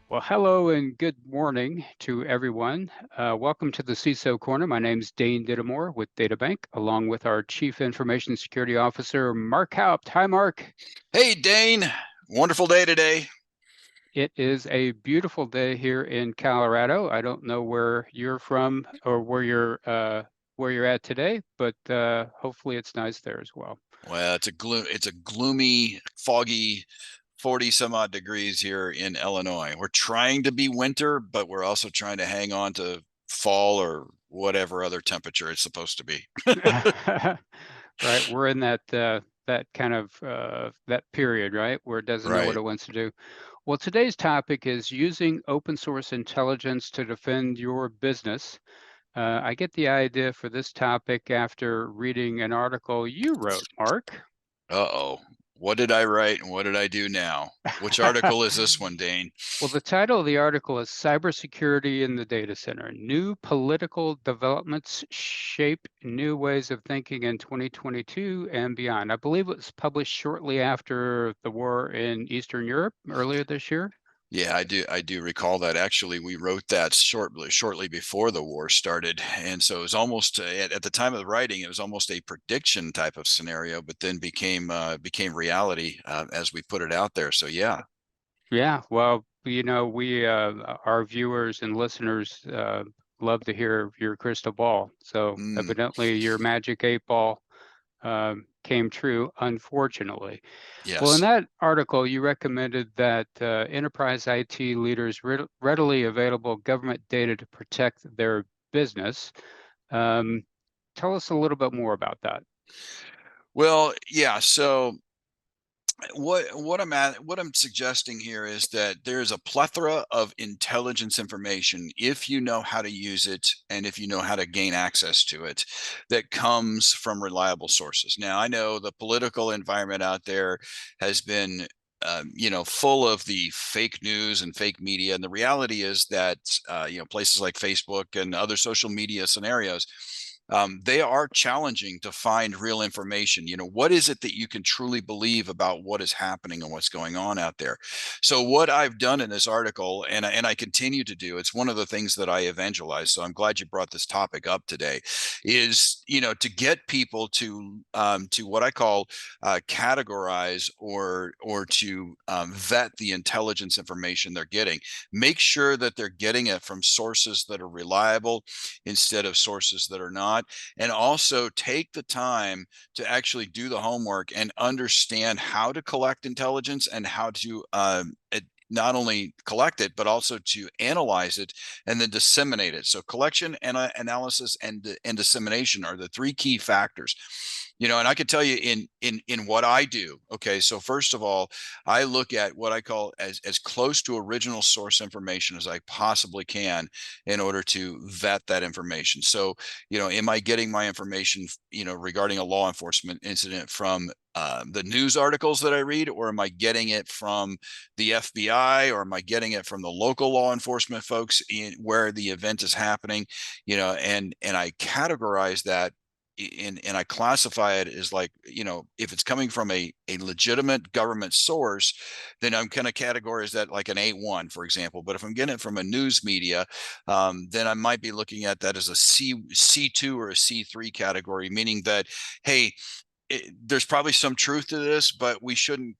Well, hello and good morning to everyone. Welcome to the CISO Corner. My name's Dane Dittamore with DataBank, along with our Chief Information Security Officer, Mark Houpt. Hi, Mark. Hey, Dane. Wonderful day today. It is a beautiful day here in Colorado. I don't know where you're from or where you're at today, but hopefully it's nice there as well. Well, it's a gloomy, foggy 40 some odd degrees here in Illinois. We're trying to be winter, but we're also trying to hang on to fall or whatever other temperature it's supposed to be. Right, we're in that kind of that period, right, where it doesn't know what Right. it wants to do. Well, today's topic is using open source intelligence to defend your business. I get the idea for this topic after reading an article you wrote, Mark. Uh-oh. What did I write and what did I do now? Which article is this one, Dane? Well, the title of the article is Cybersecurity in the Data Center. New political developments shape new ways of thinking in 2022 and beyond. I believe it was published shortly after the war in Eastern Europe earlier this year. Yeah, I do recall that. Actually, we wrote that shortly before the war started, and so it was almost at the time of the writing, it was almost a prediction type of scenario, but then became reality as we put it out there. So yeah. Yeah, well, our viewers and listeners love to hear your crystal ball. So Mm, evidently your magic 8 ball came true, unfortunately. Well, in yes. that article, you recommended that enterprise IT leaders readily available government data to protect their business. Um, Tell us a little bit more about that. Well, yeah. So what I'm suggesting here is that there's a plethora of intelligence information if you know how to use it and if you know how to gain access to it that comes from reliable sources. Now, I know the political environment out there has been full of the fake news and fake media. And the reality is that, places like Facebook and other social media scenarios, they are challenging to find real information. What is it that you can truly believe about what is happening and what's going on out there? So what I've done in this article, and I continue to do, it's one of the things that I evangelize. So I'm glad you brought this topic up today, is to get people to what I call categorize or to vet the intelligence information they're getting. Make sure that they're getting it from sources that are reliable instead of sources that are not, and also take the time to actually do the homework and understand how to collect intelligence and how to not only collect it, but also to analyze it and then disseminate it. So collection and analysis and dissemination are the three key factors. And I could tell you in what I do. Okay, so first of all, I look at what I call as close to original source information as I possibly can in order to vet that information. So, am I getting my information, regarding a law enforcement incident from the news articles that I read, or am I getting it from the FBI, or am I getting it from the local law enforcement folks in where the event is happening? And I categorize that and I classify it as, like, if it's coming from a legitimate government source, then I'm kind of categorize that like an A1, for example. But if I'm getting it from a news media, then I might be looking at that as a C2 or a C3 category, meaning that, hey, there's probably some truth to this, but we shouldn't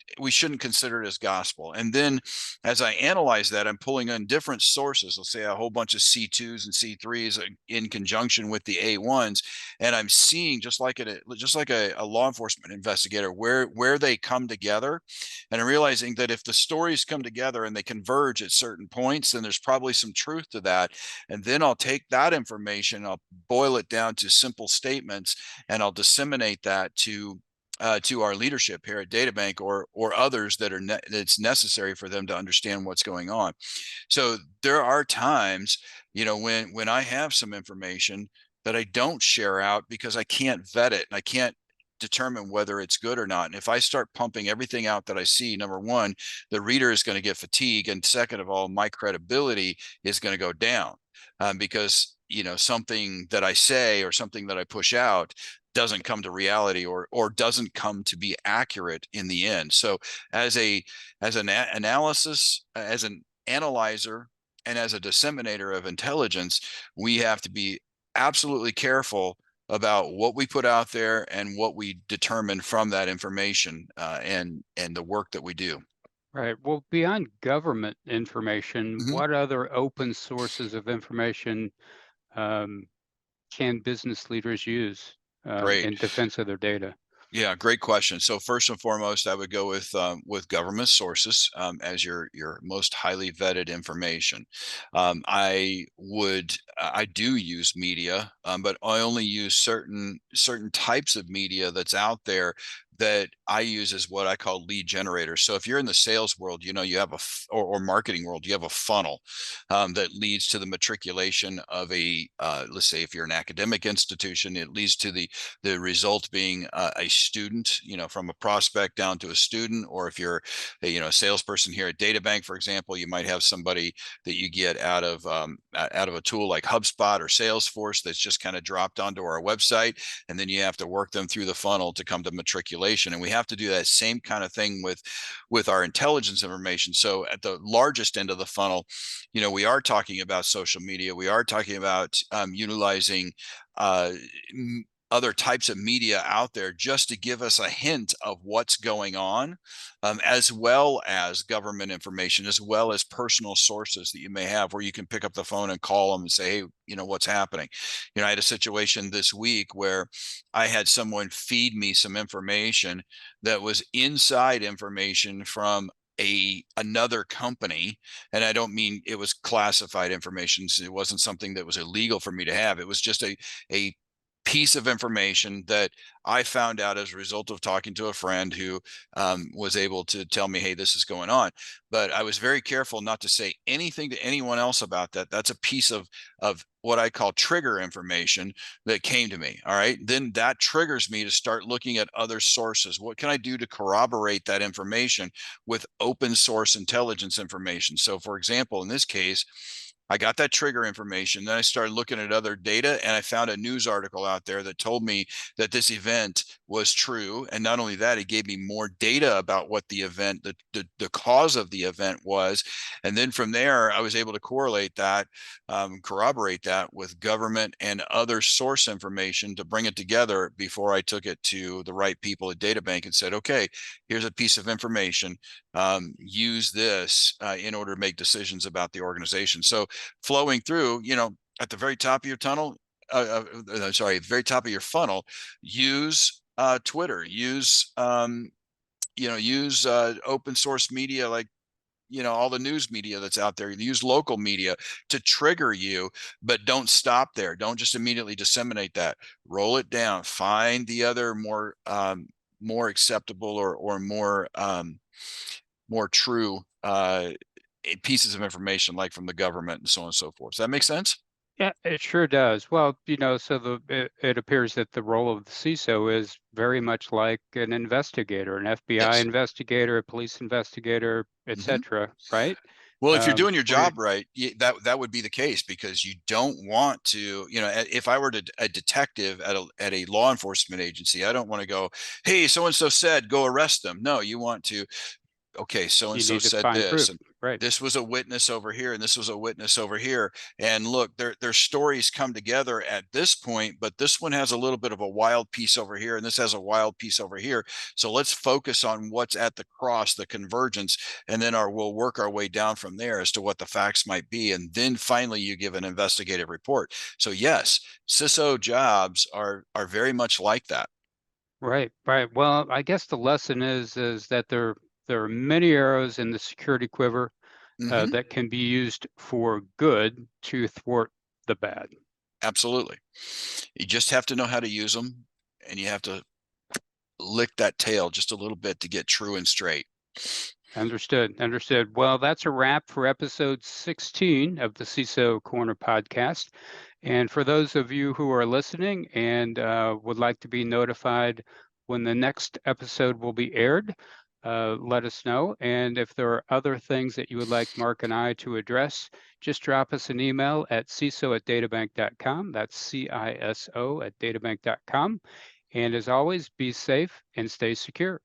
consider it as gospel. And then as I analyze that, I'm pulling in different sources. Let's say a whole bunch of C2s and C3s in conjunction with the A1s, and I'm seeing, just like a law enforcement investigator, where they come together. And I'm realizing that if the stories come together and they converge at certain points, then there's probably some truth to that. And then I'll take that information, I'll boil it down to simple statements, and I'll disseminate that to our leadership here at DataBank, or others that's necessary for them to understand what's going on. So there are times, when I have some information that I don't share out because I can't vet it and I can't determine whether it's good or not. And if I start pumping everything out that I see, number one, the reader is going to get fatigued, and second of all, my credibility is going to go down, because something that I say or something that I push out doesn't come to reality, or doesn't come to be accurate in the end. So as an analysis, as an analyzer and as a disseminator of intelligence, we have to be absolutely careful about what we put out there and what we determine from that information, and the work that we do. Right. Well, beyond government information, Mhm. what other open sources of information um, can business leaders use Great. in defense of their data? Yeah, great question. So first and foremost, I would go with government sources as your most highly vetted information. I do use media, but I only use certain types of media that's out there that I use as what I call lead generators. So if you're in the sales world, you have or marketing world, you have a funnel that leads to the matriculation of let's say if you're an academic institution, it leads to the result being a student, from a prospect down to a student. Or if you're a salesperson here at DataBank, for example, you might have somebody that you get out of a tool like HubSpot or Salesforce that's just kind of dropped onto our website, and then you have to work them through the funnel to come to matriculation. And we have to do that same kind of thing with our intelligence information. So at the largest end of the funnel, we are talking about social media. We are talking about utilizing uh, other types of media out there just to give us a hint of what's going on, as well as government information, as well as personal sources that you may have where you can pick up the phone and call them and say, hey, what's happening. I had a situation this week where I had someone feed me some information that was inside information from another company. And I don't mean it was classified information, so it wasn't something that was illegal for me to have. It was just a piece of information that I found out as a result of talking to a friend who was able to tell me, hey, this is going on. But I was very careful not to say anything to anyone else about that. That's a piece of what I call trigger information that came to me. All right. Then that triggers me to start looking at other sources. What can I do to corroborate that information with open source intelligence information? So, for example, in this case, I got that trigger information. Then I started looking at other data, and I found a news article out there that told me that this event was true. And not only that, it gave me more data about what the event, the cause of the event was. And then from there, I was able to correlate that, corroborate that with government and other source information to bring it together before I took it to the right people at DataBank and said, okay, here's a piece of information. Use this in order to make decisions about the organization. So flowing through, at the very top of your tunnel, sorry, very top of your funnel, use Twitter, use open source media like all the news media that's out there. Use local media to trigger you, but don't stop there. Don't just immediately disseminate that. Roll it down. Find the other more acceptable or more true pieces of information, like from the government and so on and so forth. Does that make sense? Yeah, it sure does. Well, so it appears that the role of the CISO is very much like an investigator, an FBI Yes. investigator, a police investigator, Hmm. etc. Right? Well, if you're doing your Where job right, that would be the case, because you don't want to, if I were a detective at a law enforcement agency, I don't want to go, hey, so and so said, go arrest them. No, you want to, okay, so and you so need to said find this, proof. and Right. this was a witness over here, and this was a witness over here. And look, their stories come together at this point, but this one has a little bit of a wild piece over here, and this has a wild piece over here. So let's focus on what's at the cross, the convergence, and then we'll work our way down from there as to what the facts might be. And then finally you give an investigative report. So yes, CISO jobs are very much like that. Right. Right. Well, I guess the lesson is that there are many arrows in the security quiver Hmm. that can be used for good to thwart the bad. Absolutely. You just have to know how to use them, and you have to lick that tail just a little bit to get true and straight. Understood. Understood. Well, that's a wrap for episode 16 of the CISO Corner podcast. And for those of you who are listening and would like to be notified when the next episode will be aired, let us know. And if there are other things that you would like Mark and I to address, just drop us an email at ciso@databank.com. That's CISO at databank.com. And as always, be safe and stay secure.